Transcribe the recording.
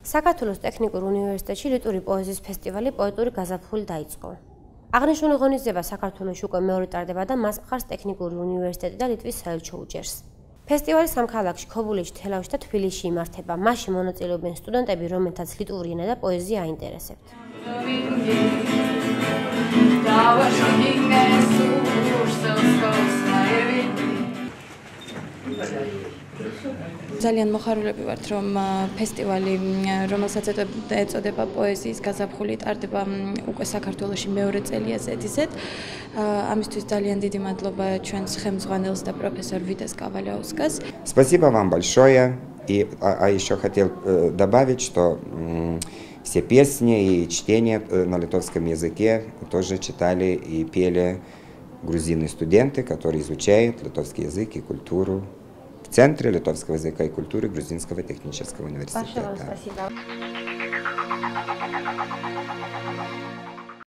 საქართველოს ტექნიკურ უნივერსიტეტში ლიტვური პოეზიის ფესტივალი პოეტური გაზაფხული დაიწყო. აღნიშნული ღონისძიება საქართველოში უკვე მეორე ტარდება და მას მხარს ტექნიკური უნივერსიტეტი და ლიტვის საელჩო უჭერს. ფესტივალი სამ ქალაქში, ქობულეთში, თელავში და თბილისში იმართება. მასში მონაწილეობენ სტუდენტები, რომელთაც ლიტვური ენა და პოეზია აინტერესებთ. ძალიან მოხარულები ვართ, რომ ფესტივალი, რომელსაც ეწოდება პოეზიის გაზაფხული, ტარდება უკვე საქართველოში მეორე წელია ზედიზედ. Ამისთვის ძალიან დიდი მადლობა ჩვენს ხელმძღვანელს და პროფესორ Витас Ковалевскас. Спасибо вам большое. И еще хотел добавить, что все песни и чтения на литовском языке тоже читали и пели грузинные студенты, которые изучают литовский язык и культуру в Центре литовского языка и культуры Грузинского технического университета. Спасибо.